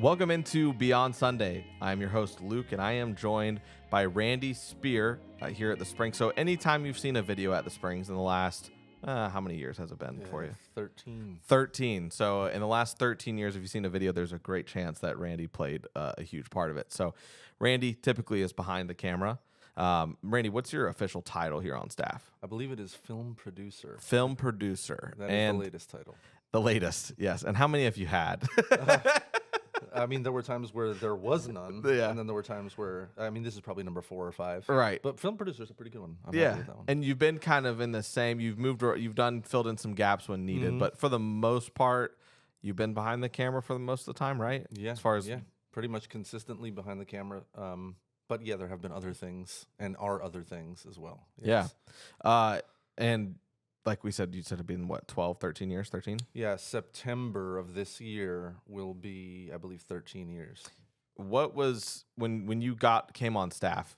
Welcome into Beyond Sunday. I'm your host, Luke, and I am joined by Randy Speer here at the Springs. So anytime you've seen a video at the Springs in the last, how many years has it been for you? 13. 13. So in the last 13 years, if you've seen a video, there's a great chance that Randy played a huge part of it. So Randy typically is behind the camera. Randy, what's your official title here on staff? I believe it is film producer. Film producer. That is the latest title. The latest, yes. And how many have you had? I mean, there were times where there was none, Yeah. and then there were times where, I mean, this is probably number 4 or 5. Right. But film producer is a pretty good one. I'm Yeah, happy with that one. and you've been kind of in the same. You've moved, filled in some gaps when needed, but for the most part, you've been behind the camera for the most of the time, right? Yeah. As far as pretty much consistently behind the camera. But yeah, there have been other things and are other things as well. Yes. And like we said, you said it'd been what, 12, 13 years, 13? Yeah, September of this year will be, I believe, 13 years. What was when you came on staff?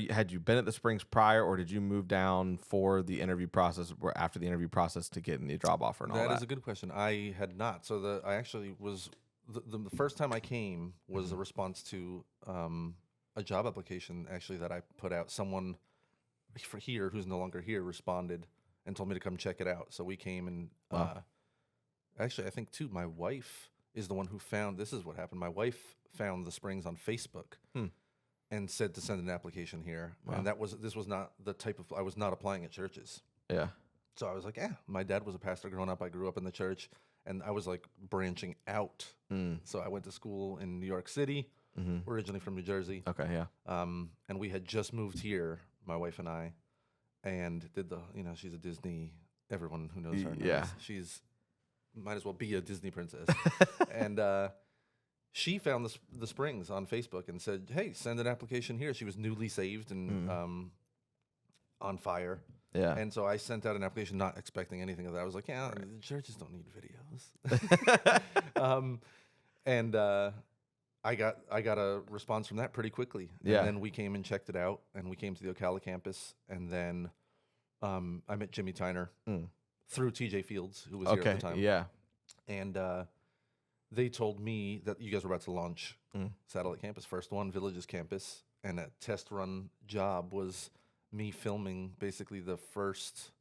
Had you been at the Springs prior, or did you move down for the interview process, or after the interview process to get in the job offer and all that? That is a good question. I had not. So I actually was the first time I came was a response to a job application actually that I put out. Someone for here who's no longer here responded and told me to come check it out. So we came and actually I think too my wife is the one who found, this is what happened. My wife found the Springs on Facebook and said to send an application here. Wow. And this was not the type of, I was not applying at churches. Yeah. So I was like, my dad was a pastor growing up. I grew up in the church and I was like branching out. So I went to school in New York City, originally from New Jersey. Okay, yeah. And we had just moved here, my wife and I, and did she's a Disney, everyone who knows her knows. Yeah. She's, might as well be a Disney princess. And she found the Springs on Facebook and said, hey, send an application here. She was newly saved and on fire. Yeah. And so I sent out an application not expecting anything of that. I was like, the churches don't need videos. And I got a response from that pretty quickly. And then we came and checked it out, and we came to the Ocala campus, and then I met Jimmy Tyner through TJ Fields, who was here at the time. Yeah. And they told me that you guys were about to launch Satellite Campus, first one, Villages Campus, and that test run job was me filming basically the first,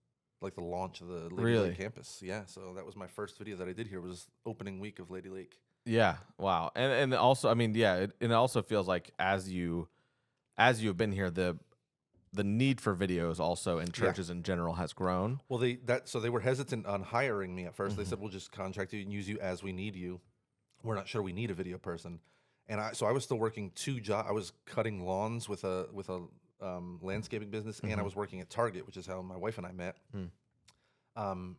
like the launch of the Lady Lake campus. Yeah, so that was my first video that I did here, was opening week of Lady Lake. Yeah, wow. And also, I mean, it also feels like as you've been here, the need for videos also in churches in general has grown. Well, so they were hesitant on hiring me at first. They said, we'll just contract you and use you as we need you. We're not sure we need a video person. And so I was still working 2 jobs. I was cutting lawns with a landscaping business, and I was working at Target, which is how my wife and I met. And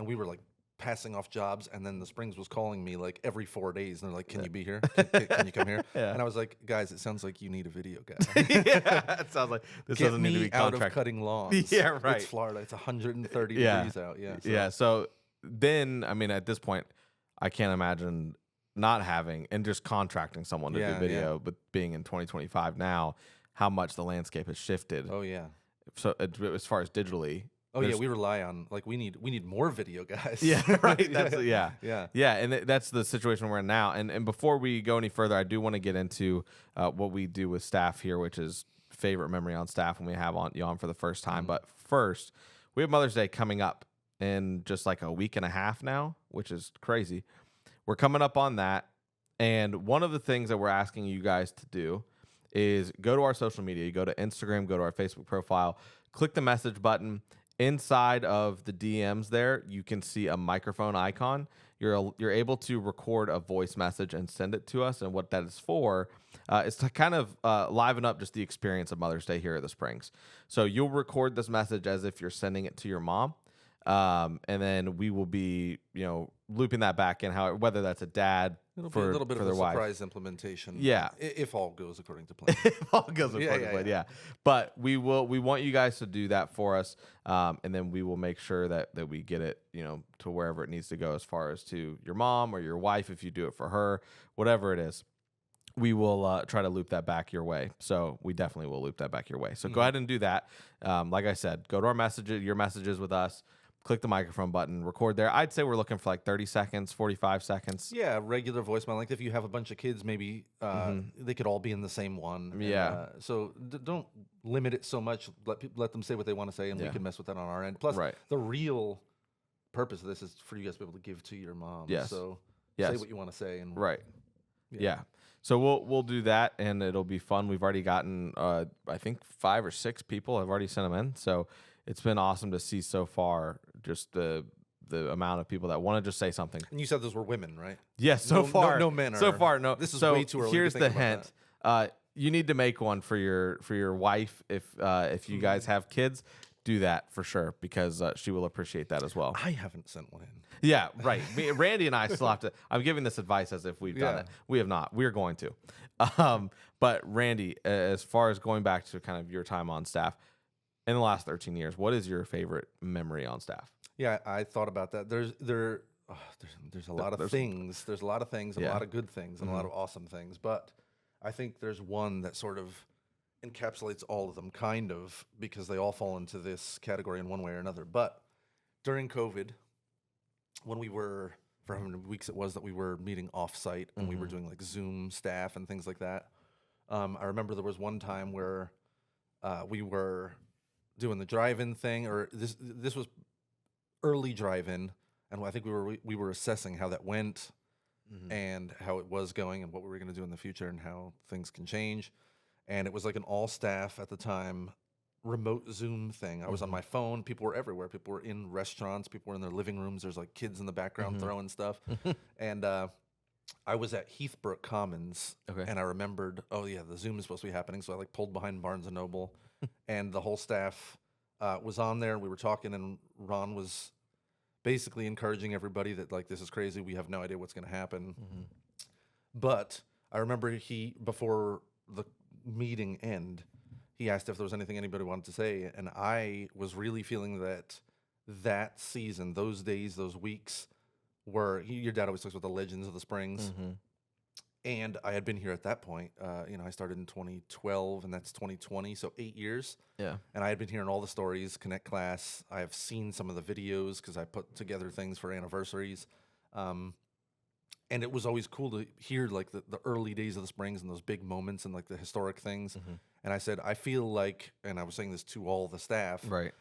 we were like passing off jobs, and then the Springs was calling me like every 4 days, and they're like, can you be here? Can you come here? And I was like, guys, it sounds like you need a video guy. It sounds like this doesn't need to be out contracted. of cutting lawns. Yeah, right. It's Florida. It's 130 degrees out. Yeah. So then, I mean, at this point, I can't imagine not having and just contracting someone to do video, but being in 2025 now, how much the landscape has shifted. Oh yeah. So as far as digitally. Oh yeah, we rely on, like, we need more video guys. Yeah, right. That's yeah. And that's the situation we're in now. And before we go any further, I do want to get into what we do with staff here, which is favorite memory on staff when we have you on for the first time. But first, we have Mother's Day coming up in just like a week and a half now, which is crazy. We're coming up on that, and one of the things that we're asking you guys to do is go to our social media. You go to Instagram, go to our Facebook profile, click the message button. Inside of the DMs there, you can see a microphone icon. You're able to record a voice message and send it to us. And what that is for is to kind of liven up just the experience of Mother's Day here at the Springs. So you'll record this message as if you're sending it to your mom. And then we will be, looping that back in, whether that's a dad. It'll be a little bit of a surprise implementation. Yeah. If all goes according to plan. If all goes according to plan, yeah. But we want you guys to do that for us. And then we will make sure that we get it, to wherever it needs to go, as far as to your mom or your wife, if you do it for her, whatever it is. We will try to loop that back your way. So we definitely will loop that back your way. So go ahead and do that. Like I said, go to our messages, your messages with us. click the microphone button, record there. I'd say we're looking for like 30 seconds, 45 seconds. Yeah, regular voicemail. Like if you have a bunch of kids, maybe they could all be in the same one. Yeah. So don't limit it so much. Let them say what they want to say, and we can mess with that on our end. Plus, the real purpose of this is for you guys to be able to give to your mom. Yes. So say what you want to say. And Yeah. So we'll do that, and it'll be fun. We've already gotten, I think 5 or 6 people have already sent them in. So it's been awesome to see so far just the amount of people that want to just say something. And you said those were women, right? Yes, so far. No men. So far, no. This is so way too early. Here's to think the about hint. You need to make one for your wife if you guys have kids. Do that for sure, because she will appreciate that as well. I haven't sent one in. Yeah, right. Randy and I still have to. I'm giving this advice as if we've done it. We have not. We're going to. But Randy, as far as going back to kind of your time on staff in the last 13 years, what is your favorite memory on staff? Yeah, I thought about that. There's a lot of things. There's a lot of things, and a lot of good things, and a lot of awesome things. But I think there's one that sort of encapsulates all of them, kind of, because they all fall into this category in one way or another. But during COVID, when we were, for how many weeks it was that we were meeting off-site and we were doing like Zoom staff and things like that, I remember there was one time where we were doing the drive-in thing, or this was early drive-in, and I think we were assessing how that went and how it was going and what we were going to do in the future and how things can change. And it was like an all-staff at the time remote Zoom thing. I was on my phone. People were everywhere. People were in restaurants. People were in their living rooms. There's like kids in the background throwing stuff. And I was at Heathbrook Commons, and I remembered, oh yeah, the Zoom is supposed to be happening. So I like pulled behind Barnes & Noble, and the whole staff was on there. We were talking, and Ron was basically encouraging everybody that like, this is crazy. We have no idea what's going to happen. But I remember before the meeting end, he asked if there was anything anybody wanted to say, and I was really feeling that season, those days, those weeks, were your dad always talks about the legends of the Springs, and I had been here at that point. I started in 2012, and that's 2020, so 8 years. Yeah, and I had been hearing all the stories, Connect Class. I have seen some of the videos because I put together things for anniversaries. And it was always cool to hear like the early days of the Springs and those big moments and like the historic things. And I said, I feel like, and I was saying this to all the staff, right?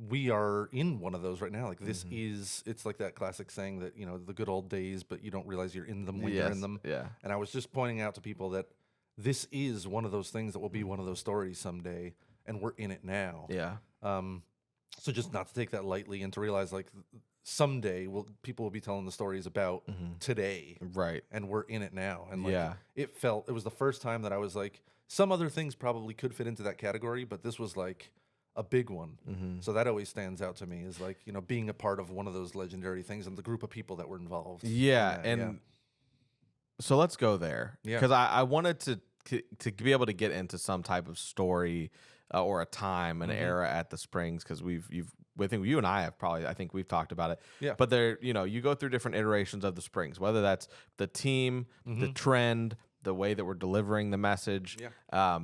We are in one of those right now. Like this it's like that classic saying that, the good old days, but you don't realize you're in them when you're in them. Yeah. And I was just pointing out to people that this is one of those things that will be one of those stories someday, and we're in it now. Yeah. So just not to take that lightly and to realize like someday people will be telling the stories about today, right? And we're in it now. And like it was the first time that I was like, some other things probably could fit into that category, but this was like a big one. So that always stands out to me, is like, being a part of one of those legendary things and the group of people that were involved. So let's go there, because I wanted to be able to get into some type of story or a time, an era at the Springs, because I think you and I have probably, I think we've talked about it. Yeah. But there, you go through different iterations of the Springs, whether that's the team, the trend, the way that we're delivering the message. Yeah.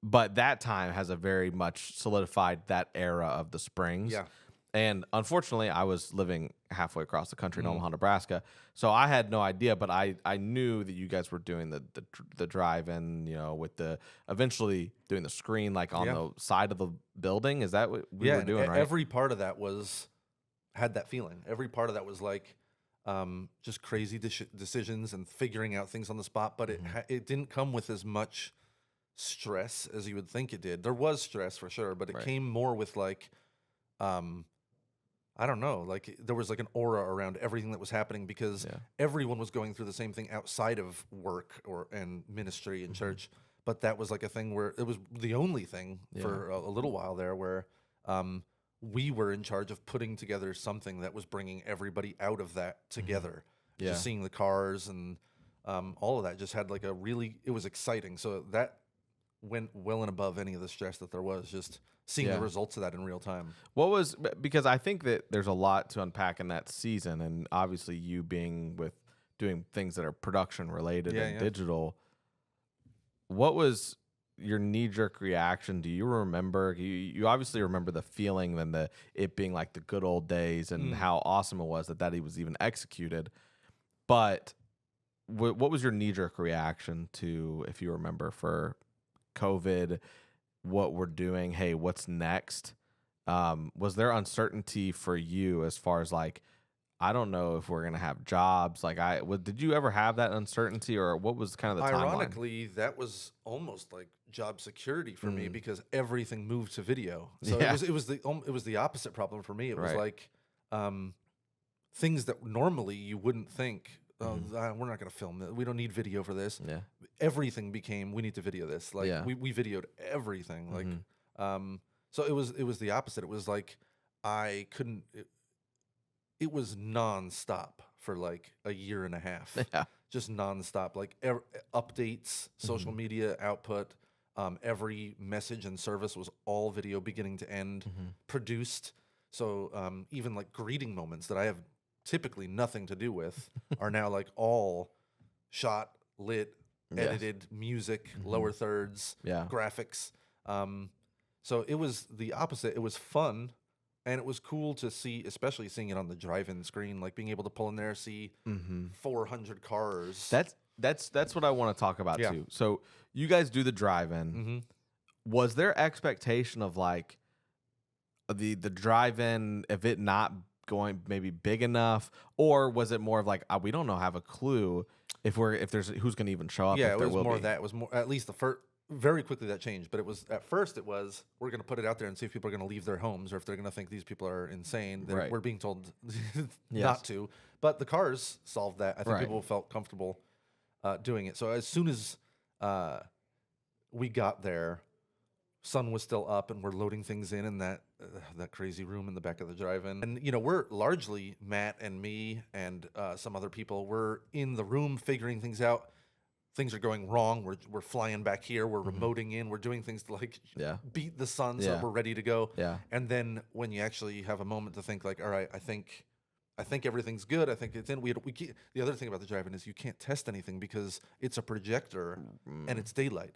But that time has a very much solidified that era of the Springs. Yeah. And unfortunately, I was living halfway across the country in Omaha, Nebraska, so I had no idea. But I knew that you guys were doing the drive-in, with the eventually doing the screen like on the side of the building. Is that what we were doing? Right. Every part of that had that feeling. Every part of that was like just crazy decisions and figuring out things on the spot. But it didn't come with as much stress as you would think it did. There was stress for sure, but it came more with like. I don't know, like there was like an aura around everything that was happening, because everyone was going through the same thing outside of work and ministry and church. But that was like a thing where it was the only thing for a little while there where we were in charge of putting together something that was bringing everybody out of that together. Just seeing the cars and all of that just had like it was exciting. So that went well and above any of the stress that there was, just seeing the results of that in real time. Because I think that there's a lot to unpack in that season, and obviously you being doing things that are production related and digital. What was your knee jerk reaction? Do you remember? You obviously remember the feeling and it being like the good old days and how awesome it was that he was even executed. But what was your knee jerk reaction to, if you remember, for COVID? What we're doing? Hey, what's next? Was there uncertainty for you as far as like, I don't know if we're gonna have jobs? Like, did you ever have that uncertainty, or what was kind of the timeline? Ironically, that was almost like job security for me because everything moved to video. So it was the opposite problem for me. It was like things that normally you wouldn't think. Oh, we're not going to film it. We don't need video for this. Yeah. Everything became, we need to video this. Like we videoed everything. Like, so it was the opposite. It was like I couldn't. It was nonstop for like a year and a half. Yeah. Just nonstop. Like updates, social media output. Every message and service was all video, beginning to end, produced. So even like greeting moments that I have typically nothing to do with are now like all shot, lit, edited, music, lower thirds, graphics. So it was the opposite. It was fun, and it was cool to see, especially seeing it on the drive-in screen, like being able to pull in there, see 400 cars. That's what I want to talk about too. So you guys do the drive-in. Was there expectation of like the drive-in, if it not going maybe big enough, or was it more of like we don't know, have a clue if there's who's going to even show up? Yeah, it was more that. It was more, at least the first. Very quickly that changed, but it was at first it was, we're going to put it out there and see if people are going to leave their homes, or if they're going to think these people are insane. We're being told not to. But the cars solved that. I think people felt comfortable doing it. So as soon as we got there, sun was still up, and we're loading things in that crazy room in the back of the drive-in. And we're largely, Matt and me and some other people, we're in the room figuring things out. Things are going wrong. We're flying back here. We're remoting in. We're doing things to like beat the sun so we're ready to go. Yeah. And then when you actually have a moment to think like, all right, I think everything's good. I think it's in. The other thing about the drive-in is you can't test anything because it's a projector and it's daylight.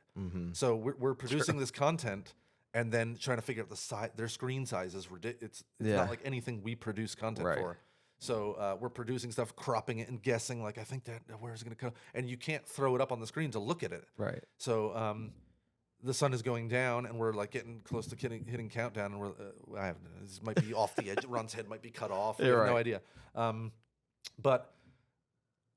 So we're producing this content and then trying to figure out their screen size is ridiculous. It's not like anything we produce content for. So we're producing stuff, cropping it, and guessing, like, I think that where is it going to come? And you can't throw it up on the screen to look at it. Right. So the sun is going down, and we're like getting close to hitting countdown, and this might be off the edge. Ron's head might be cut off. We have no idea. But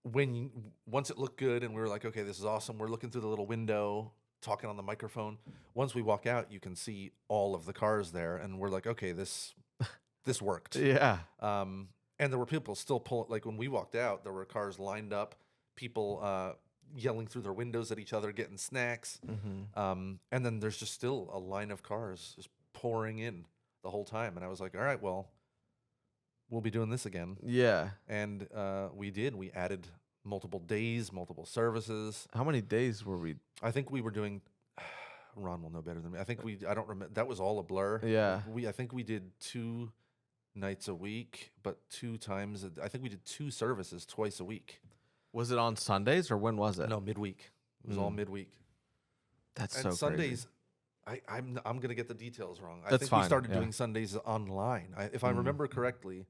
once it looked good, and we were like, okay, this is awesome. We're looking through the little window, talking on the microphone. Once we walk out, you can see all of the cars there, and we're like, okay, this worked. Yeah. And there were people still pulling, like when we walked out, there were cars lined up, people yelling through their windows at each other, getting snacks. And then there's just still a line of cars just pouring in the whole time. And I was like, all right, well, we'll be doing this again. Yeah. And we did. We added multiple days, multiple services. How many days were we? I think we were doing, Ron will know better than me. I don't remember. That was all a blur. Yeah. I think we did 2 nights a week, but 2 times. I think we did 2 services twice a week. Was it on Sundays or when was it? No, midweek. It was all midweek. That's so Sundays, crazy. I'm gonna get the details wrong. I That's think fine. we started doing Sundays online, if I remember correctly,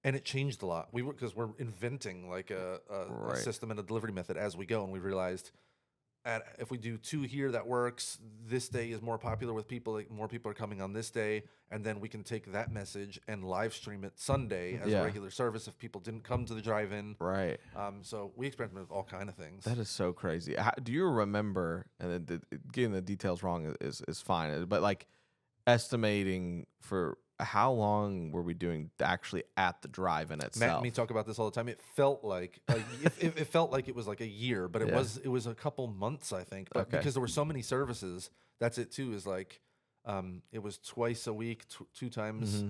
and it changed a lot. Because we're inventing like a system and a delivery method as we go, and we realized if we do 2 here, that works. This day is more popular with people. Like more people are coming on this day, and then we can take that message and live stream it Sunday as a regular service if people didn't come to the drive-in. Right. So we experimented with all kind of things. That is so crazy. Do you remember? And then getting the details wrong is fine, but like estimating for how long were we doing actually at the drive-in itself? Matt and me talk about this all the time. It felt like it felt like it was like a year, but it was a couple months, I think. But because there were so many services, that's it too. Is like it was twice a week, 2 times,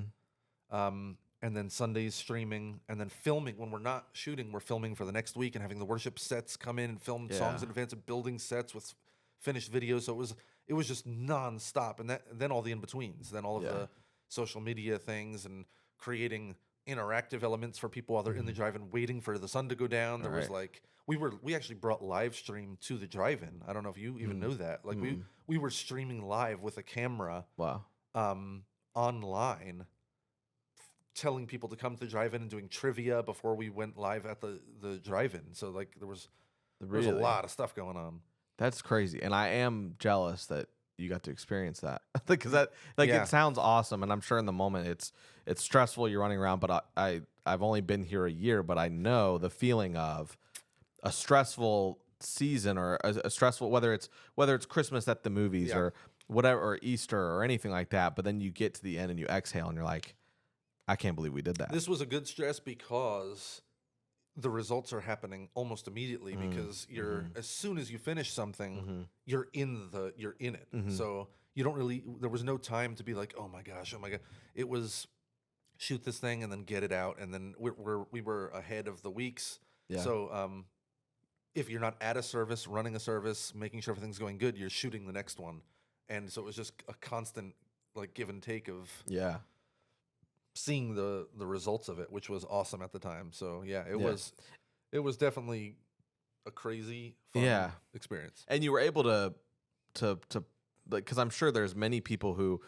and then Sundays streaming, and then filming. When we're not shooting, we're filming for the next week and having the worship sets come in and film songs in advance, and building sets with finished videos. So it was just nonstop, and then all the in betweens, then all of the social media things and creating interactive elements for people while they're in the drive-in waiting for the sun to go down. There was like we actually brought live stream to the drive-in. I don't know if you even know that. Like we were streaming live with a camera. Wow. Online, telling people to come to the drive-in and doing trivia before we went live at the drive-in. So like there was a lot of stuff going on. That's crazy, and I am jealous that you got to experience that because that it sounds awesome, and I'm sure in the moment it's stressful. You're running around, but I've only been here a year, but I know the feeling of a stressful season or a stressful whether it's Christmas at the movies or whatever, or Easter or anything like that. But then you get to the end and you exhale and you're like, I can't believe we did that. This was a good stress because the results are happening almost immediately because you're as soon as you finish something, you're in it. So you don't really, there was no time to be like, oh my gosh. It was shoot this thing and then get it out. And then we were ahead of the weeks. Yeah. So if you're not at a service, running a service, making sure everything's going good, you're shooting the next one. And so it was just a constant like give and take of seeing the results of it, which was awesome at the time. So it was definitely a crazy fun experience. And you were able to like, because I'm sure there's many people who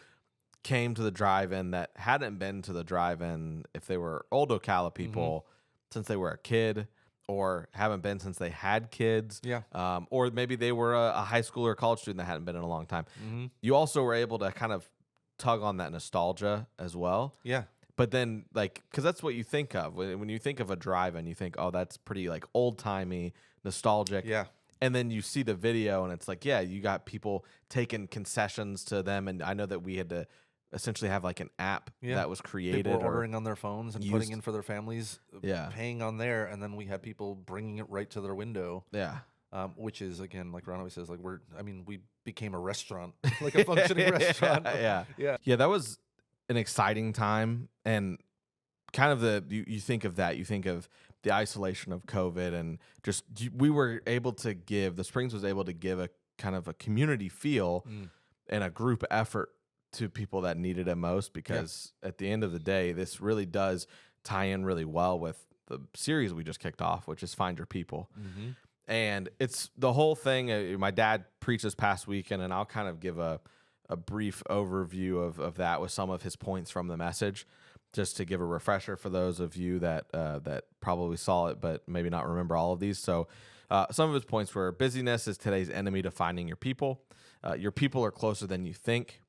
came to the drive-in that hadn't been to the drive-in if they were old Ocala people since they were a kid, or haven't been since they had kids. Yeah. Or maybe they were a high school or college student that hadn't been in a long time. You also were able to kind of tug on that nostalgia as well. Yeah. But then, like, because that's what you think of. When you think of a drive-in, you think, oh, that's pretty, like, old-timey, nostalgic. Yeah. And then you see the video, and it's like, yeah, you got people taking concessions to them. And I know that we had to essentially have like an app that was created. People were ordering on their phones and putting in for their families, paying on there, and then we had people bringing it right to their window. Yeah. Which is, again, like Ron always says, like we became a restaurant, like a functioning restaurant. Yeah, that was an exciting time, and kind of you think of that, you think of the isolation of COVID, and just we were able to give, the Springs was able to give a kind of a community feel and a group effort to people that needed it most, because at the end of the day, this really does tie in really well with the series we just kicked off, which is Find Your People. And it's the whole thing. My dad preached this past weekend, and I'll kind of give a brief overview of that with some of his points from the message, just to give a refresher for those of you that probably saw it but maybe not remember all of these. So some of his points were: busyness is today's enemy to finding your people. Your people are closer than you think.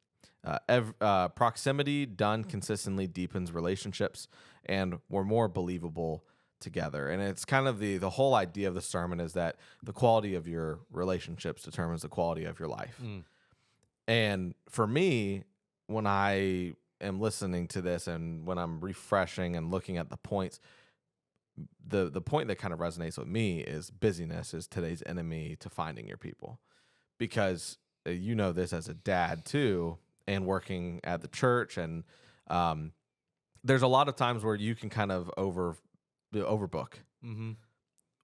Proximity done consistently deepens relationships, and we're more believable together. And it's kind of the whole idea of the sermon is that the quality of your relationships determines the quality of your life. And for me, when I am listening to this and when I'm refreshing and looking at the points, the point that kind of resonates with me is busyness is today's enemy to finding your people. Because you know this as a dad too, and working at the church, and there's a lot of times where you can kind of overbook.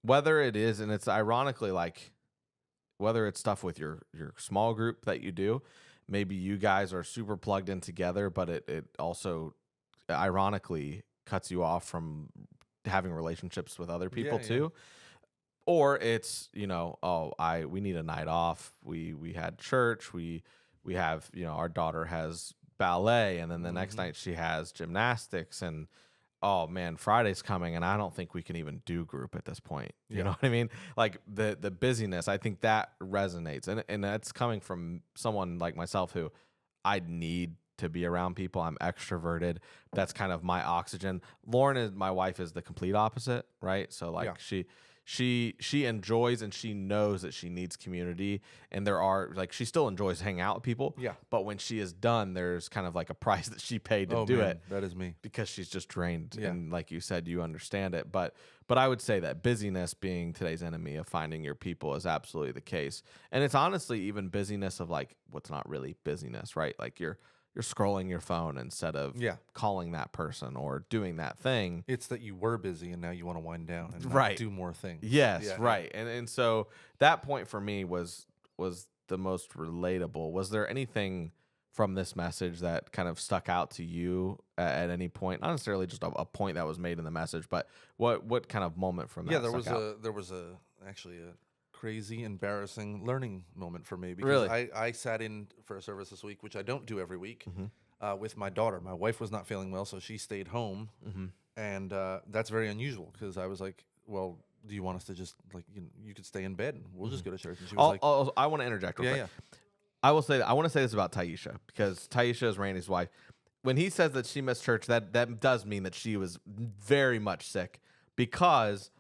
Whether it is, and it's ironically like, whether it's stuff with your small group that you do, maybe you guys are super plugged in together, but it also ironically cuts you off from having relationships with other people too. Or it's, we need a night off. We had church. We have, our daughter has ballet, and then the next night she has gymnastics, and oh man, Friday's coming, and I don't think we can even do group at this point. You know what I mean? Like the busyness, I think that resonates, and that's coming from someone like myself who I need to be around people. I'm extroverted. That's kind of my oxygen. Lauren, my wife, is the complete opposite, right? So like she enjoys and she knows that she needs community, and there are like, she still enjoys hanging out with people. Yeah. But when she is done, there's kind of like a price that she paid to do it. That is me. Because she's just drained. Yeah. And like you said, you understand it. But I would say that busyness being today's enemy of finding your people is absolutely the case. And it's honestly even busyness of like what's not really busyness, right? Like you're scrolling your phone instead of calling that person or doing that thing. It's that you were busy and now you want to wind down and not do more things. Yes, right. And so that point for me was the most relatable. Was there anything from this message that kind of stuck out to you at any point? Not necessarily just a point that was made in the message, but what kind of moment from that? Yeah, there was actually a crazy, embarrassing learning moment for me, because Really? I sat in for a service this week, which I don't do every week, with my daughter. My wife was not feeling well, so she stayed home, and that's very unusual, because I was like, well, do you want us to just, like, you could stay in bed and we'll just go to church? And she was like, I want to interject real yeah, quick. I will say that I want to say this about Taisha, because Taisha is Randy's wife. When he says that she missed church, that does mean that she was very much sick, because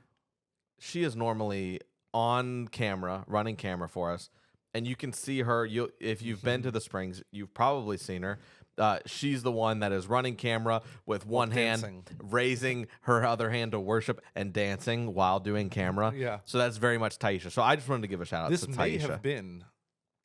she is normally on camera, running camera for us, and you can see her. If you've been to the Springs, you've probably seen her. She's the one that is running camera with one hand, dancing. raising her other hand to worship, and dancing while doing camera. Yeah. So that's very much Taisha. So I just wanted to give a shout out This to may Taisha. have been,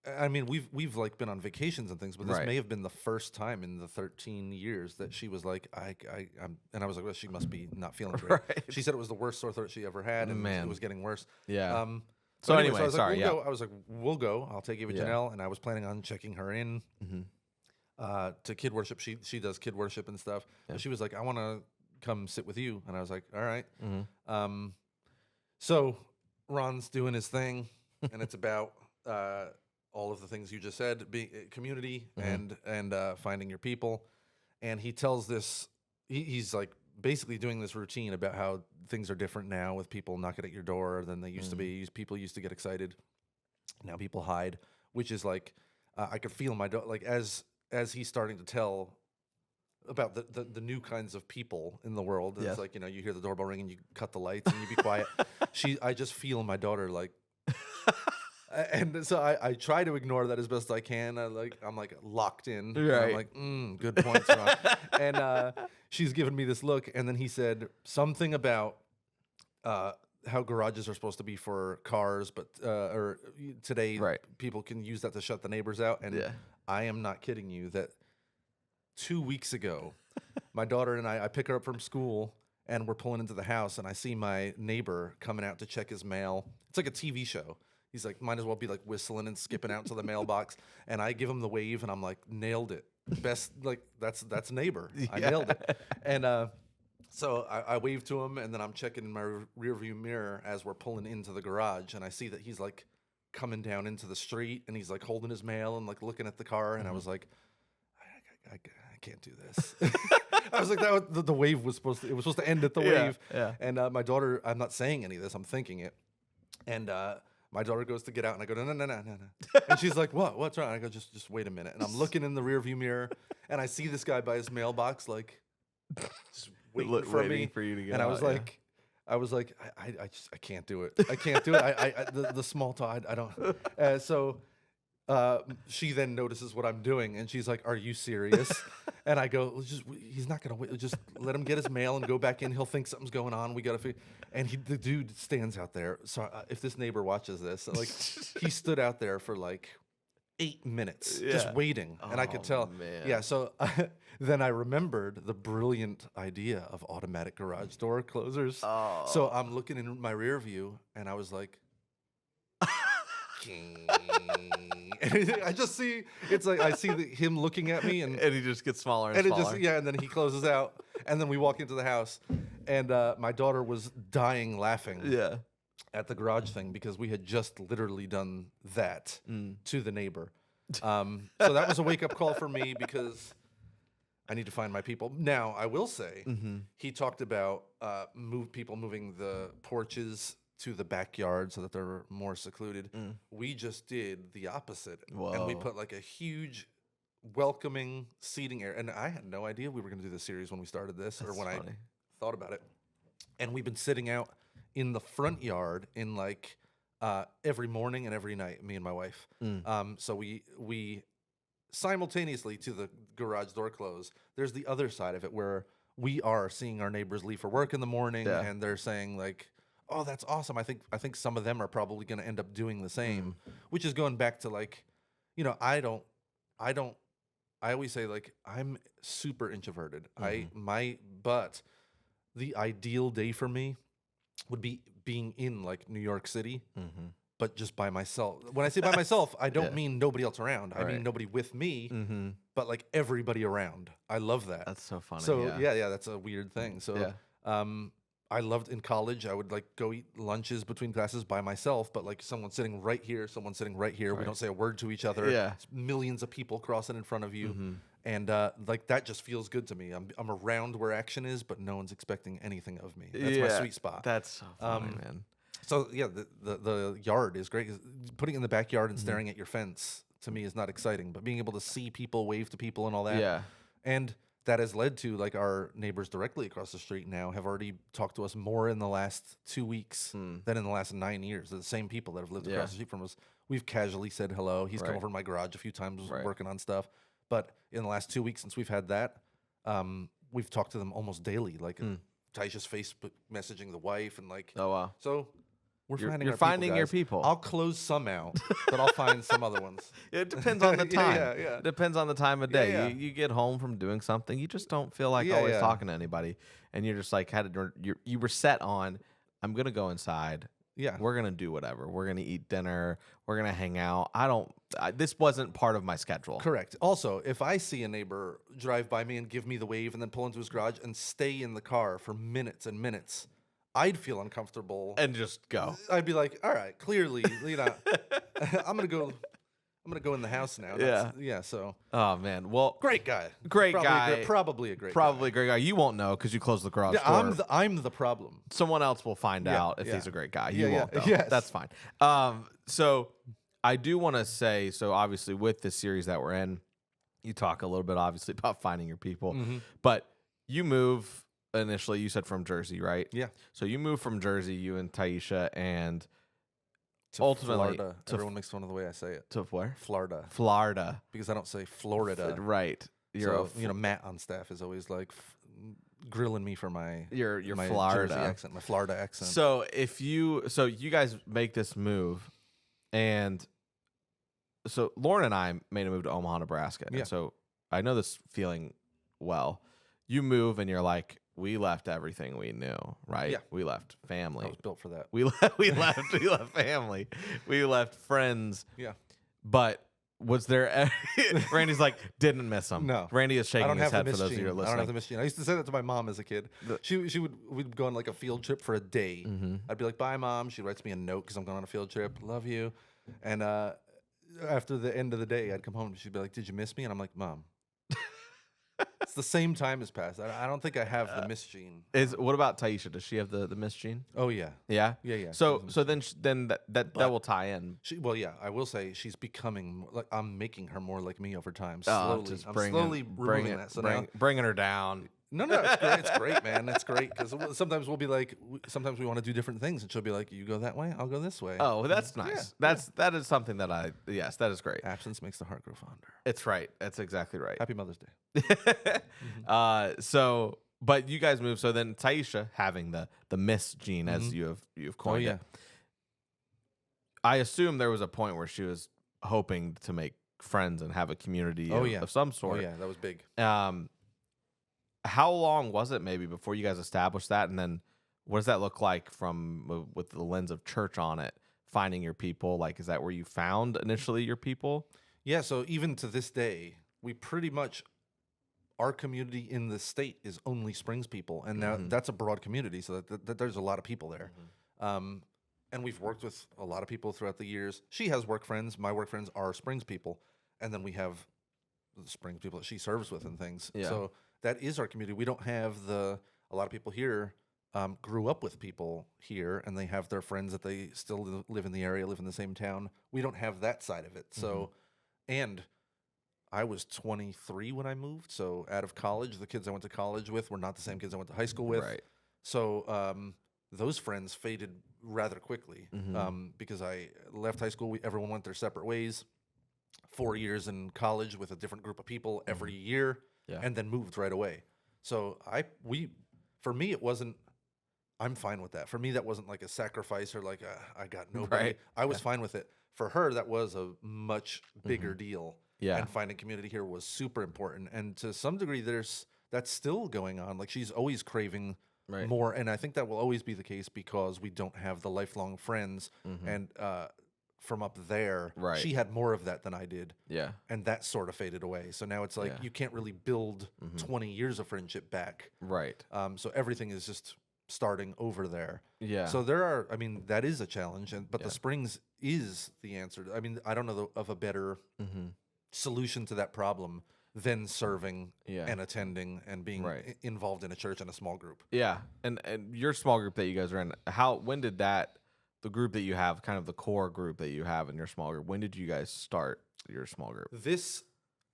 I mean, we've like been on vacations and things, but this Right. may have been the first time in the 13 years that she was like, I'm, and I was like, well, she must be not feeling great. Right. She said it was the worst sore throat she ever had, and Man. it was getting worse. Yeah. So anyway, I was sorry. like, we'll go. I was like, we'll go. I'll take you with Yeah. Janelle, and I was planning on checking her in to kid worship. She does kid worship and stuff. Yeah. But she was like, I want to come sit with you, and I was like, all right. So Ron's doing his thing, and it's about all of the things you just said, being community and finding your people. And he tells this. He's like basically doing this routine about how things are different now, with people knocking at your door than they used to be. People used to get excited. Now people hide, which is like I could feel my like as he's starting to tell about the new kinds of people in the world. It's like, you hear the doorbell ring and you cut the lights and you be quiet. I just feel my daughter like, and so I try to ignore that as best I can. I'm like locked in. Right. I'm like, good points, Ron. And she's giving me this look, and then he said something about how garages are supposed to be for cars, but or today people can use that to shut the neighbors out. And I am not kidding you that 2 weeks ago, my daughter and I pick her up from school, and we're pulling into the house, and I see my neighbor coming out to check his mail. It's like a TV show. He's like, might as well be like whistling and skipping out to the mailbox. And I give him the wave, and I'm like, nailed it. Best, like, that's neighbor. I nailed it. And so I wave to him, and then I'm checking in my rear view mirror as we're pulling into the garage, and I see that he's like coming down into the street, and he's like holding his mail and like looking at the car. And I was like, I can't do this. I was like, the wave was supposed to end at the wave. Yeah. And my daughter, I'm not saying any of this, I'm thinking it. And my daughter goes to get out, and I go, no. And she's like, what's wrong? I go, just wait a minute. And I'm looking in the rearview mirror, and I see this guy by his mailbox, like, just waiting for you to get and out. I was like, I can't do it. I can't do it. The small talk, I don't. So she then notices what I'm doing, and she's like, "Are you serious?" And I go, he's not gonna wait. Just let him get his mail and go back in. He'll think something's going on. We gotta figure. And the dude stands out there. So if this neighbor watches this, like, he stood out there for like 8 minutes just waiting, and I could tell. Man. Yeah. So then I remembered the brilliant idea of automatic garage door closers. Oh. So I'm looking in my rear view, and I was like, and I just see, it's like I see him looking at me, and he just gets smaller and it smaller. just and then he closes out, and then we walk into the house, and my daughter was dying laughing at the garage thing, because we had just literally done that to the neighbor. So that was a wake-up call for me, because I need to find my people. Now, I will say, he talked about people moving the porches to the backyard so that they're more secluded. We just did the opposite. Whoa. And we put like a huge welcoming seating area. And I had no idea we were going to do this series when we started this. That's or when funny. I thought about it. And we've been sitting out in the front yard in like every morning and every night, me and my wife. So we simultaneously to the garage door close, there's the other side of it where we are seeing our neighbors leave for work in the morning, and they're saying like, oh, that's awesome. I think some of them are probably going to end up doing the same, which is going back to like, I always say like, I'm super introverted. But the ideal day for me would be being in like New York City, but just by myself. When I say by myself, I don't mean nobody else around. I mean nobody with me, but like everybody around. I love that. That's so funny. So yeah, that's a weird thing. So I loved in college. I would like go eat lunches between classes by myself, but like someone sitting right here, someone sitting right here. We don't say a word to each other. Yeah. It's millions of people crossing in front of you. And like that just feels good to me. I'm around where action is, but no one's expecting anything of me. That's my sweet spot. That's so funny, man. So yeah, the yard is great. Putting it in the backyard and staring at your fence to me is not exciting, but being able to see people, wave to people, and all that. Yeah. And that has led to like our neighbors directly across the street now have already talked to us more in the last 2 weeks than in the last 9 years. They're the same people that have lived across the street from us. We've casually said hello. He's come over to my garage a few times working on stuff. But in the last 2 weeks since we've had that, we've talked to them almost daily. Like Taisha's Facebook messaging the wife and like. Oh wow. So you're finding your people. I'll close some out, but I'll find some other ones. It depends on the time. Yeah. It depends on the time of day. Yeah. You get home from doing something, you just don't feel like always talking to anybody, and you're just like you were set on. I'm gonna go inside. Yeah, we're gonna do whatever. We're gonna eat dinner. We're gonna hang out. This wasn't part of my schedule. Correct. Also, if I see a neighbor drive by me and give me the wave and then pull into his garage and stay in the car for minutes and minutes, I'd feel uncomfortable and just go. I'd be like, all right, clearly, I'm gonna go in the house now. Yeah. So. Oh man. Well, great guy. Probably a great guy. You won't know because you closed the garage door. I'm the problem. Someone else will find out if he's a great guy. You won't. Though. Yes. That's fine. So I do want to say, so obviously with this series that we're in, you talk a little bit obviously about finding your people, but you move. Initially, you said from Jersey, right? Yeah. So you moved from Jersey, you and Taisha, and to ultimately Florida. Everyone makes fun of the way I say it. To where? Florida. Because I don't say Florida. Right. Matt on staff is always like grilling me for my your my Florida Jersey accent, my Florida accent. So you guys make this move, and so Lauren and I made a move to Omaha, Nebraska. Yeah. And so I know this feeling well. You move and you're like, we left everything we knew, right? Yeah. We left family. I was built for that. We left family. We left friends. Yeah. But was there Randy's like, didn't miss them. No. Randy is shaking his head for those of you who are listening. I don't have the miss gene. I used to say that to my mom as a kid. We'd go on like a field trip for a day. I'd be like, bye mom. She writes me a note because I'm going on a field trip. Love you. And after the end of the day, I'd come home and she'd be like, did you miss me? And I'm like, Mom. It's the same time has passed. I don't think I have the miss gene. What about Taisha? Does she have the miss gene? Oh yeah. Yeah. Yeah. So then that will tie in. I will say she's becoming like I'm making her more like me over time. Slowly, just I'm slowly removing that. So bringing her down. No, it's great. It's great, man. It's great because sometimes we'll be like, sometimes we want to do different things, and she'll be like, "You go that way, I'll go this way." Oh, well, that's nice. That is something that that is great. Absence makes the heart grow fonder. It's right. That's exactly right. Happy Mother's Day. So, but you guys moved. So then Taisha having the miss gene, as you've coined it. I assume there was a point where she was hoping to make friends and have a community of some sort. Oh yeah, that was big. How long was it maybe before you guys established that, and then what does that look like from with the lens of church on it? Finding your people, like, is that where you found initially your people? Yeah. So even to this day, we pretty much our community in the state is only Springs people, and now that's a broad community, so that there's a lot of people there. And we've worked with a lot of people throughout the years. She has work friends. My work friends are Springs people, and then we have the Springs people that she serves with and things. Yeah. So that is our community. We don't have a lot of people here grew up with people here, and they have their friends that they still live in the area, live in the same town. We don't have that side of it. So, and I was 23 when I moved. So out of college, the kids I went to college with were not the same kids I went to high school with. Right. So those friends faded rather quickly because I left high school. Everyone went their separate ways. 4 years in college with a different group of people every year. Yeah. And then moved right away. So for me, it wasn't, I'm fine with that. For me, that wasn't like a sacrifice or like I got nobody. Right. I was fine with it. For her, that was a much bigger deal. Yeah. And finding community here was super important. And to some degree, that's still going on. Like she's always craving more. And I think that will always be the case because we don't have the lifelong friends. And from up there, Right. she had more of that than I did. Yeah. And that sort of faded away. So now it's like Yeah. you can't really build 20 years of friendship back. Right. So everything is just starting over there. Yeah. So I mean, that is a challenge, but the Springs is the answer. I mean, I don't know of a better solution to that problem than serving and attending and being involved in a church and a small group. Yeah. And your small group that you guys are in, when did the group that you have, kind of the core group that you have in your small group, when did you guys start your small group? This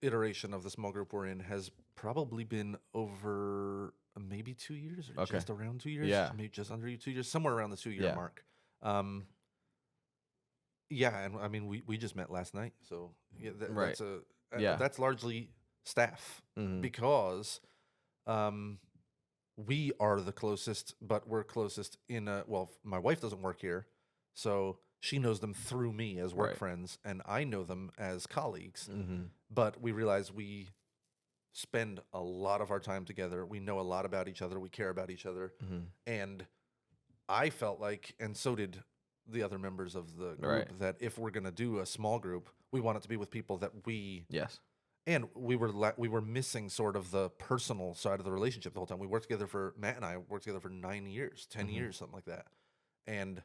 iteration of the small group we're in has probably been over maybe 2 years or just around 2 years. Yeah. Maybe just under 2 years, somewhere around the 2-year mark. And I mean, we just met last night. So that's largely staff because we are the closest, but we're closest my wife doesn't work here, so she knows them through me as work friends, and I know them as colleagues. But we realize we spend a lot of our time together. We know a lot about each other. We care about each other. And I felt like, and so did the other members of the group, that if we're going to do a small group, we want it to be with people that we... Yes. And we were missing sort of the personal side of the relationship the whole time. Matt and I worked together for 9 years, 10 years, something like that. And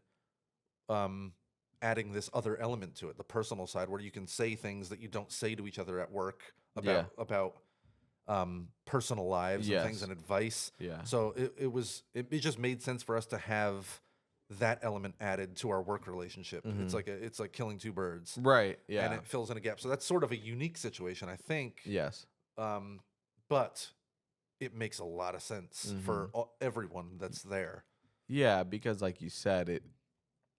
adding this other element to it, the personal side, where you can say things that you don't say to each other at work about personal lives and things and advice. Yeah. So it just made sense for us to have that element added to our work relationship. It's like killing two birds. Right. Yeah. And it fills in a gap. So that's sort of a unique situation, I think. Yes. But it makes a lot of sense for everyone that's there. Yeah, because like you said,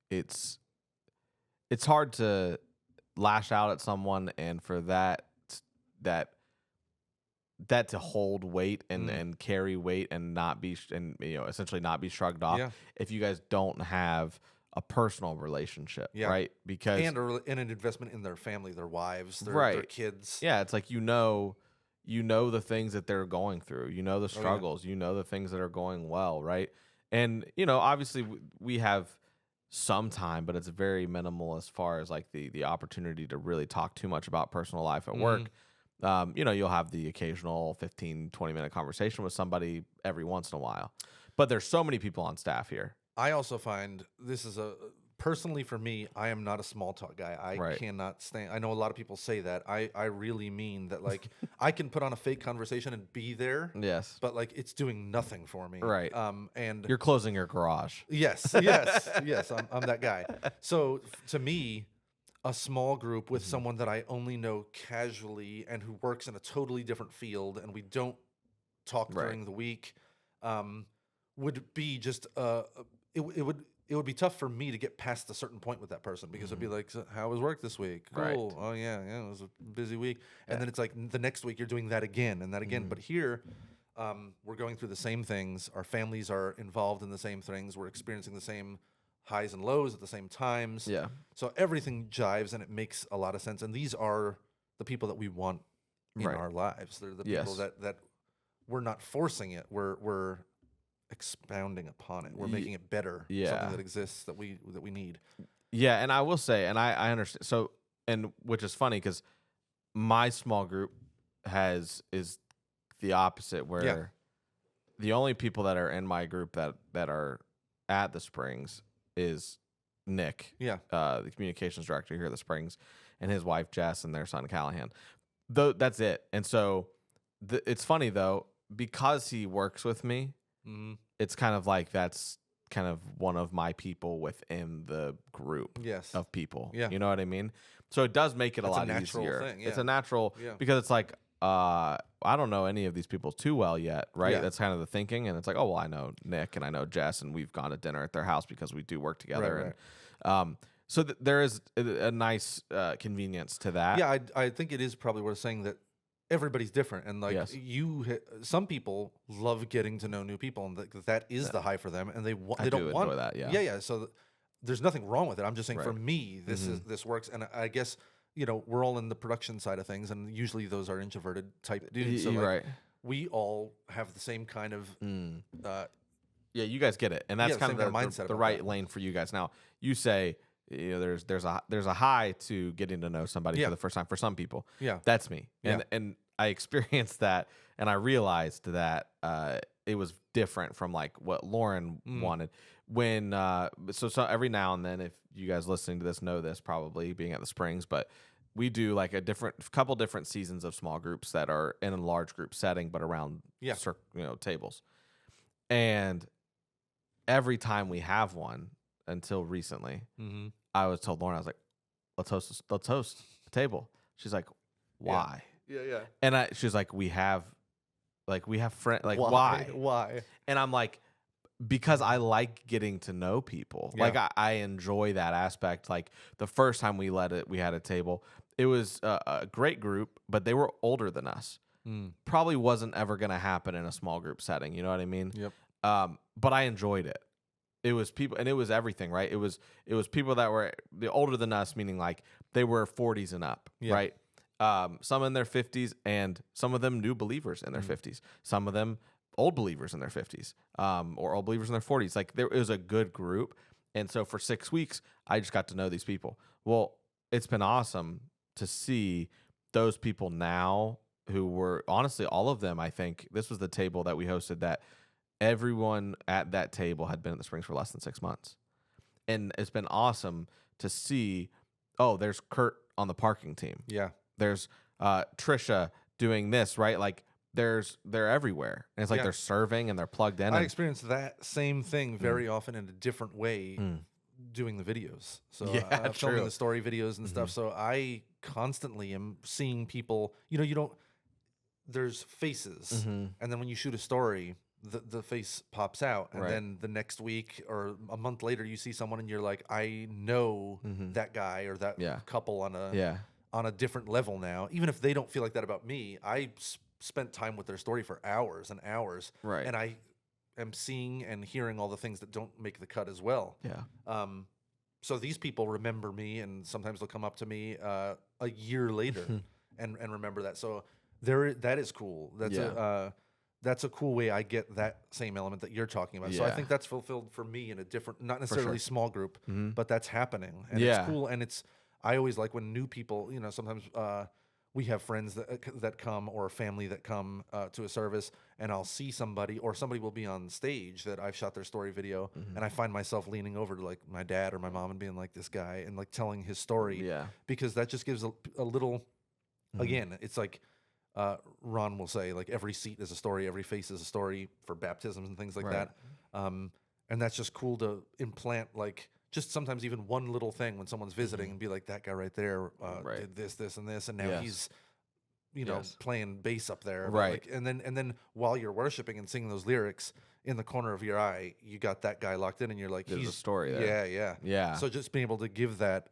it's hard to lash out at someone, and for that to hold weight and carry weight and not be essentially not be shrugged off if you guys don't have a personal relationship, right? Because and an investment in their family, their wives, their kids. Yeah, it's like you know the things that they're going through, the struggles, the things that are going well, right? And obviously we have some time, but it's very minimal as far as like the opportunity to really talk too much about personal life at work. You'll have the occasional 15, 20-minute conversation with somebody every once in a while. But there's so many people on staff here. I also find this is personally for me, I am not a small talk guy. I cannot stand. I know a lot of people say that. I really mean that. Like, I can put on a fake conversation and be there. Yes. But like, it's doing nothing for me. Right. And you're closing your garage. Yes. I'm that guy. So to me, a small group with someone that I only know casually and who works in a totally different field, and we don't talk during the week, would be just it would be tough for me to get past a certain point with that person, because it'd be like, so how was work this week? Cool. Right. Oh yeah, it was a busy week. And then it's like the next week you're doing that again and that again. But here, we're going through the same things. Our families are involved in the same things. We're experiencing the same highs and lows at the same times. Yeah. So everything jives and it makes a lot of sense. And these are the people that we want in our lives. They're the people that we're not forcing it. We're expounding upon it. We're making it better. Something that exists that we need. Yeah, and I will say, and I understand. So, and which is funny because my small group is the opposite, where the only people that are in my group that are at the Springs is Nick, the communications director here at the Springs, and his wife Jess and their son Callahan. Though that's it. And so it's funny though, because he works with me. It's kind of like that's kind of one of my people within the group of people. Yeah. You know what I mean? So it does make it a lot easier. Thing, It's a natural because it's like I don't know any of these people too well yet, right? Yeah. That's kind of the thinking, and it's like, oh well, I know Nick and I know Jess, and we've gone to dinner at their house because we do work together. Right. And so there is a nice convenience to that. Yeah, I think it is probably worth saying that everybody's different, and like some people love getting to know new people, and that is the high for them, and they don't want enjoy that. Yeah. So there's nothing wrong with it. I'm just saying for me, this works, and I guess we're all in the production side of things, and usually those are introverted type dudes. So we all have the same kind of. Yeah, you guys get it, and that's kind of the right lane for you guys. Now you say you know, there's a high to getting to know somebody Yeah. for the first time for some people. Yeah. That's me. Yeah. And I experienced that, and I realized that it was different from like what Lauren wanted. When so every now and then, if you guys listening to this know this, probably being at the Springs, but we do like a couple different seasons of small groups that are in a large group setting, but around tables. And every time we have one, until recently, I was told Lauren, I was like, let's host a table. She's like, why? Yeah. And she's like, we have friends. Like, why? Why? And I'm like, because I like getting to know people. Yeah. Like I enjoy that aspect. Like the first time we had a table, it was a great group, but they were older than us. Probably wasn't ever going to happen in a small group setting. You know what I mean? Yep. But I enjoyed it. It was people, and it was everything, right? It was people that were older than us, meaning like they were 40s and up, right? Some in their 50s, and some of them new believers in their 50s. Some of them old believers in their 50s, or old believers in their 40s. Like it was a good group, and so for 6 weeks, I just got to know these people. Well, it's been awesome to see those people now, who were honestly all of them. I think this was the table that we hosted that everyone at that table had been at the Springs for less than 6 months. And it's been awesome to see, oh, there's Kurt on the parking team. Yeah. There's Trisha doing this, right? Like they're everywhere. And it's like they're serving and they're plugged in. I experienced that same thing very often in a different way doing the videos. So filming the story videos and stuff. So I constantly am seeing people, there's faces. And then when you shoot a story, the face pops out, and then the next week or a month later, you see someone, and you're like, I know that guy or that couple on a different level now. Even if they don't feel like that about me, I spent time with their story for hours and hours, and I am seeing and hearing all the things that don't make the cut as well. So these people remember me, and sometimes they'll come up to me a year later and remember that. So that is cool. That's a cool way I get that same element that you're talking about. So I think that's fulfilled for me in a different, not necessarily small group, but that's happening. And it's cool. And I always like when new people, sometimes we have friends that come, or a family that come to a service, and I'll see somebody, or somebody will be on stage that I've shot their story video, and I find myself leaning over to like my dad or my mom and being like, this guy, and like telling his story, because that just gives a little, again, it's like, Ron will say, like, every seat is a story, every face is a story for baptisms and things like that. And that's just cool to implant, like, just sometimes even one little thing when someone's visiting and be like, that guy right there did this, and this, and now he's, playing bass up there. Right. Like, and then while you're worshiping and singing those lyrics, in the corner of your eye, you got that guy locked in, and you're like, there's a story there. Yeah. So just being able to give that,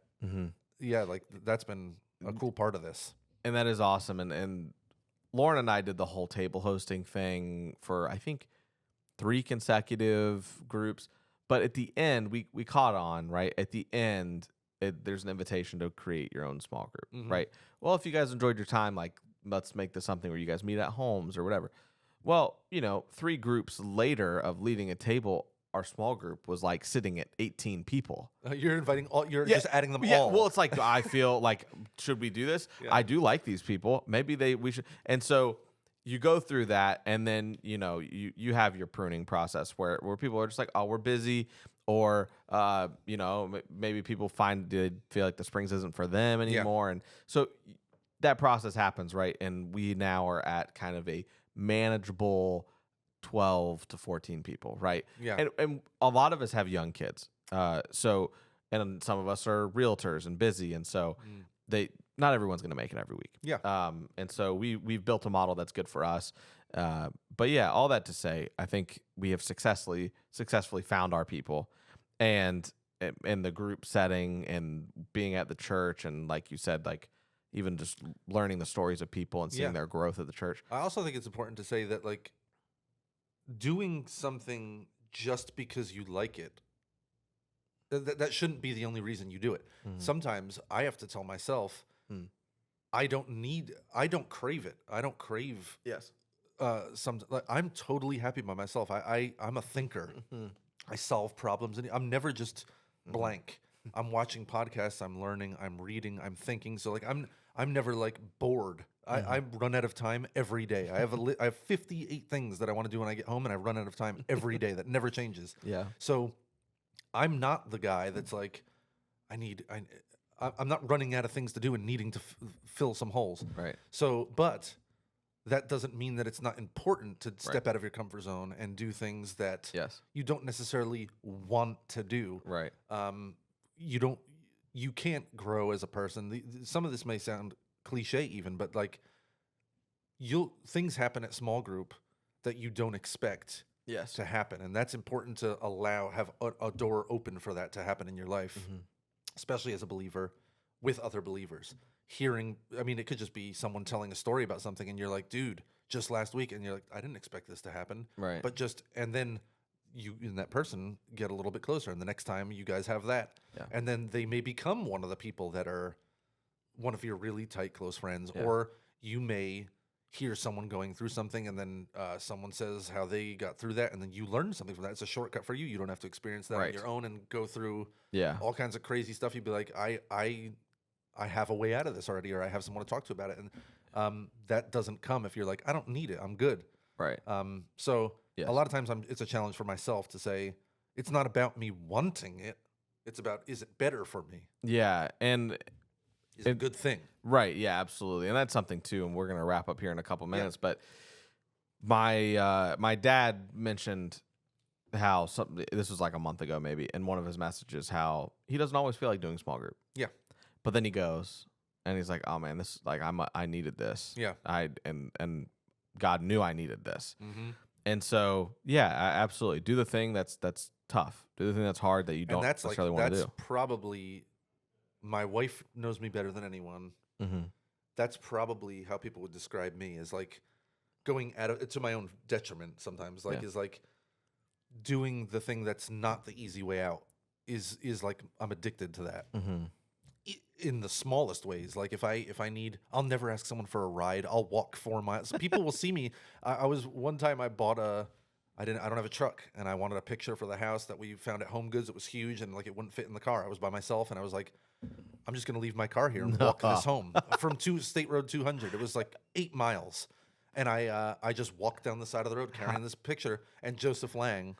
like, that's been a cool part of this. And that is awesome. And Lauren and I did the whole table hosting thing for, I think, 3 consecutive groups. But at the end, we caught on, right? At the end, there's an invitation to create your own small group, right? Well, if you guys enjoyed your time, like, let's make this something where you guys meet at homes or whatever. Well, 3 groups later of leading a table, our small group was like sitting at 18 people. You're inviting all. You're just adding them all. Well, it's like, I feel like, should we do this? I do like these people. Maybe we should. And so you go through that, and then you have your pruning process where people are just like, oh, we're busy, or maybe people feel like the Springs isn't for them anymore, and so that process happens, right? And we now are at kind of a manageable 12 to 14 people, right? Yeah. And a lot of us have young kids. And some of us are realtors and busy. And so not everyone's going to make it every week. Yeah. And so we've built a model that's good for us. But yeah, all that to say, I think we have successfully found our people, and in the group setting and being at the church. And like you said, like even just learning the stories of people and seeing their growth at the church. I also think it's important to say that, like, doing something just because you like it, that shouldn't be the only reason you do it. Sometimes I have to tell myself, I don't crave it. I don't crave. Yes. I'm totally happy by myself. I'm a thinker. I solve problems, and I'm never just blank. I'm watching podcasts, I'm learning, I'm reading, I'm thinking. So like I'm never like bored. I run out of time every day. I have 58 things that I want to do when I get home, and I run out of time every day. That never changes. Yeah. So I'm not the guy that's like I'm not running out of things to do and needing to fill some holes. Right. So, but that doesn't mean that it's not important to step out of your comfort zone and do things that you don't necessarily want to do. Right. You can't grow as a person. Some of this may sound cliche even, but like things happen at small group that you don't expect to happen. And that's important to have a door open for that to happen in your life, especially as a believer with other believers. It could just be someone telling a story about something and you're like, dude, just last week. And you're like, I didn't expect this to happen. Right. But and then you and that person get a little bit closer. And the next time you guys have that. Yeah. And then they may become one of the people that are one of your really tight, close friends. Yeah. Or you may hear someone going through something and then someone says how they got through that. And then you learn something from that. It's a shortcut for you. You don't have to experience that on your own and go through all kinds of crazy stuff. You'd be like, I have a way out of this already, or I have someone to talk to about it. And that doesn't come if you're like, I don't need it. I'm good. Right. So a lot of times it's a challenge for myself to say, it's not about me wanting it. It's about, is it better for me? Yeah. And it's a good thing. Right. Yeah, absolutely. And that's something too. And we're going to wrap up here in a couple minutes. But my dad mentioned how this was like a month ago, maybe, in one of his messages, how he doesn't always feel like doing small group. Yeah. But then he goes and he's like, "Oh man, this like I needed this. Yeah, and God knew I needed this. Mm-hmm. And so absolutely do the thing that's tough. Do the thing that's hard that you don't necessarily want to do. That's probably, my wife knows me better than anyone. Mm-hmm. That's probably how people would describe me, as like going to my own detriment sometimes. Like is like doing the thing that's not the easy way out. Is like I'm addicted to that. Mm-hmm. In the smallest ways. Like if I need, I'll never ask someone for a ride. I'll walk 4 miles. People will see me. I was one time I bought I don't have a truck, and I wanted a picture for the house that we found at Home Goods. It was huge and like it wouldn't fit in the car. I was by myself and I was like, I'm just gonna leave my car here and walk this home from State Road 200. It was like 8 miles. And I just walked down the side of the road carrying this picture, and Joseph Lang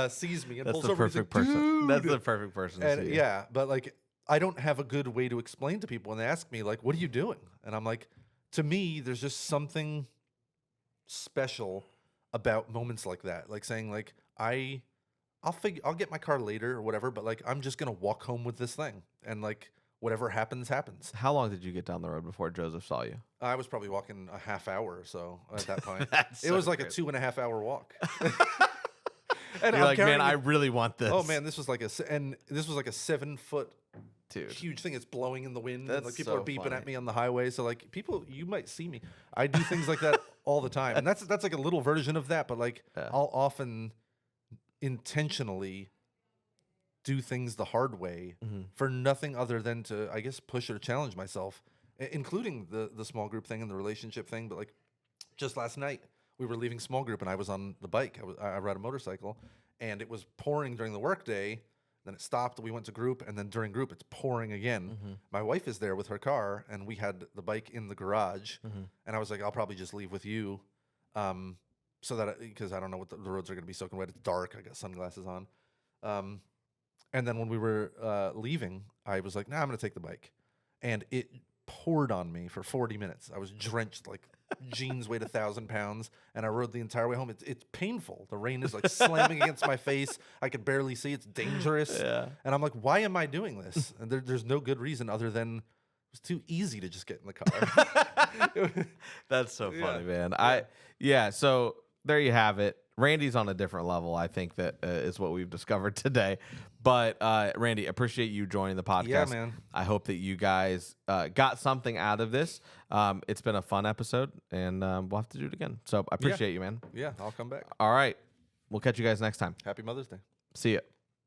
sees me and pulls over. That's the perfect person. That's the perfect person to see. Yeah, but like I don't have a good way to explain to people when they ask me, like, what are you doing? And I'm like, to me, there's just something special about moments like that. Like saying, like, I'll get my car later or whatever, but like I'm just gonna walk home with this thing, and like whatever happens, happens. How long did you get down the road before Joseph saw you? I was probably walking a half hour or so at that point. It was like a 2.5 hour walk. And you're like, man, I really want this. Oh man, this was like a 7-foot huge thing. It's blowing in the wind. And like people are beeping at me on the highway. So like you might see me. I do things like that all the time, and that's like a little version of that. But like I'll often intentionally do things the hard way for nothing other than to, I guess, push or challenge myself, including the small group thing and the relationship thing. But like just last night, we were leaving small group, and I was on the bike. I ride a motorcycle, and it was pouring during the workday. Then it stopped. We went to group, and then during group, it's pouring again. Mm-hmm. My wife is there with her car, and we had the bike in the garage. Mm-hmm. And I was like, I'll probably just leave with you, so that because I don't know what the roads are going to be soaking wet. It's dark. I got sunglasses on. And then when we were leaving, I was like, nah, I'm going to take the bike. And it poured on me for 40 minutes. I was drenched, like jeans weighed 1,000 pounds, and I rode the entire way home. It's painful. The rain is like slamming against my face. I could barely see. It's dangerous. Yeah. And I'm like, why am I doing this? And there's no good reason other than it's too easy to just get in the car. That's so funny, man. So there you have it. Randy's on a different level, I think, that is what we've discovered today. But Randy, appreciate you joining the podcast. Yeah, man. I hope that you guys got something out of this. It's been a fun episode, and we'll have to do it again. So I appreciate you, man. Yeah, I'll come back. All right. We'll catch you guys next time. Happy Mother's Day. See ya.